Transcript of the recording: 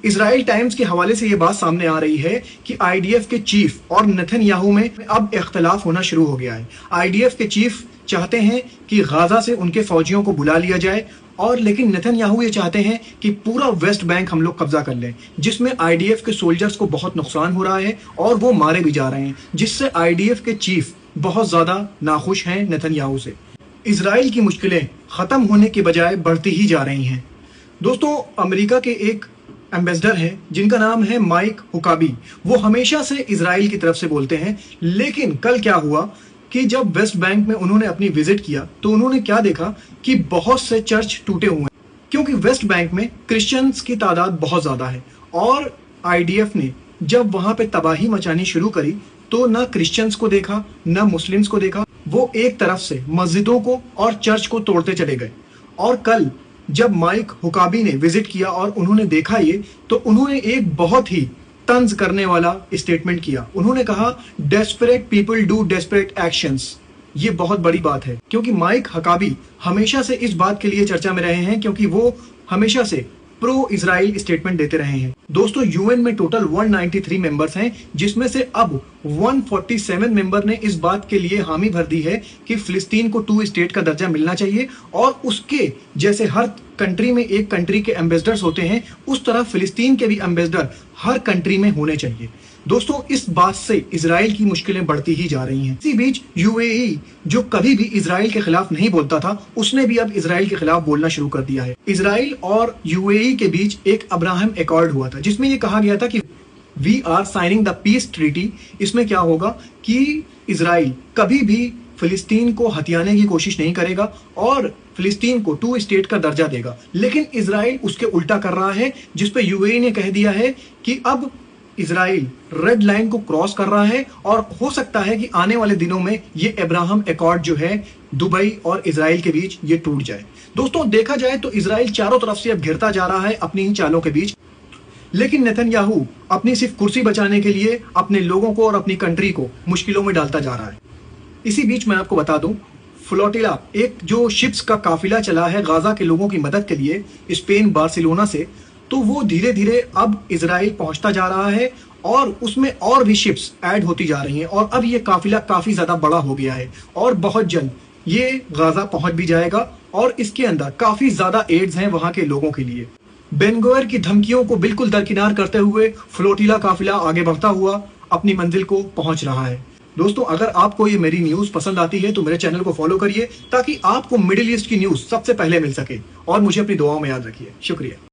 Israel times के हवाले से ये बात सामने आ रही है कि आईडीएफ के चीफ और नेतन्याहू में अब इख्तलाफ होना शुरू हो गया है। आईडीएफ के चीफ चाहते हैं कि गाजा से उनके फौजियों को बुला लिया जाए, और लेकिन नेतन्याहू ये चाहते हैं कि पूरा वेस्ट बैंक हम लोग कब्जा कर लें, जिसमें आईडीएफ के सोल्जर्स को बहुत नुकसान हो रहा है और वो मारे भी जा रहे हैं, जिससे आईडीएफ के चीफ बहुत ज्यादा नाखुश हैं नेतन्याहू से। इजराइल की मुश्किलें खत्म होने के बजाय बढ़ती ही जा रही हैं। दोस्तों, अमेरिका के एक एम्बेसडर हैं जिनका नाम है माइक हुकाबी, वो हमेशा से इजराइल की तरफ से बोलते हैं, लेकिन कल क्या हुआ कि जब वेस्ट बैंक में उन्होंने अपनी विजिट किया तो उन्होंने क्या देखा कि बहुत से चर्च टूटे हुए हैं, क्योंकि वेस्ट बैंक में क्रिश्चियंस की तादाद बहुत ज्यादा है। और आईडीएफ ने जब वहां पे तबाही मचानी शुरू करी तो ना क्रिश्चियंस को देखा ना मुस्लिम्स को देखा, वो एक तरफ से मस्जिदों को और चर्च को तोड़ते चले गए। और कल जब माइक हुकाबी ने विजिट किया और उन्होंने देखा ये, तो उन्होंने एक बहुत ही तंज करने वाला स्टेटमेंट किया। उन्होंने कहा, desperate people do desperate actions. ये बहुत बड़ी बात है, क्योंकि माइक हुकाबी हमेशा से इस बात के लिए चर्चा में रहे हैं, क्योंकि वो हमेशा से प्रो इजराइल स्टेटमेंट देते रहे हैं। दोस्तों, यूएन में टोटल 193 मेंबर्स हैं, जिसमें से अब 147 मेंबर ने इस बात के लिए हामी भर दी है कि फिलिस्तीन को 2 स्टेट का दर्जा मिलना चाहिए, और उसके जैसे हर कंट्री में एक कंट्री के एम्बेसडर्स होते हैं, उस तरह फिलिस्तीन के भी एम्बेसडर हर कंट्री में होने चाहिए। दोस्तों, इस बात से इजराइल की मुश्किलें बढ़ती ही जा रही हैं। इसी बीच यूएई, जो कभी भी इजराइल के खिलाफ नहीं बोलता था, उसने भी अब इजराइल के खिलाफ बोलना शुरू कर दिया है। इजराइल और यूएई के बीच एक अब्राहम एकॉर्ड हुआ था, जिसमें यह कहा गया था कि we are signing the peace treaty. इसमें क्या होगा कि इजराइल कभी भी फिलिस्तीन को हथियाने की कोशिश नहीं करेगा और फिलिस्तीन को 2 स्टेट का दर्जा देगा। लेकिन इजराइल उसके उल्टा कर रहा है, जिसपे यूएई ने कह दिया है कि अब इजराइल रेड लाइन को क्रॉस कर रहा है, और हो सकता है कि आने वाले दिनों में ये अब्राहम एकॉर्ड जो है दुबई और इजराइल के बीच ये टूट जाए। दोस्तों, देखा जाए तो इजराइल चारों तरफ से अब घिरता जा रहा है अपनी इन चालों के बीच, लेकिन नेतन्याहू अपनी सिर्फ कुर्सी बचाने के लिए अपने लोगों को और अपनी कंट्री को मुश्किलों में डालता जा रहा है। इसी बीच मैं आपको बता दूं, फ्लोटिला, एक जो शिप्स का काफिला चला है गाजा के लोगों की मदद के लिए स्पेन बार्सिलोना से, तो वो धीरे धीरे अब इजराइल पहुंचता जा रहा है, और उसमें और भी शिप्स ऐड होती जा रही हैं, और अब ये काफिला काफी ज्यादा बड़ा हो गया है और बहुत जल्द ये गाजा पहुंच भी जाएगा, और इसके अंदर काफी ज्यादा एड्स हैं वहां के लोगों के लिए। बेन-गुवेर की धमकियों को बिल्कुल दरकिनार करते हुए फ्लोटिला काफिला आगे बढ़ता हुआ अपनी मंजिल को पहुंच रहा है। दोस्तों, अगर आपको ये मेरी न्यूज पसंद आती है तो मेरे चैनल को फॉलो करिए, ताकि आपको मिडिल ईस्ट की न्यूज सबसे पहले मिल सके, और मुझे अपनी दुआओं में याद रखिए। शुक्रिया।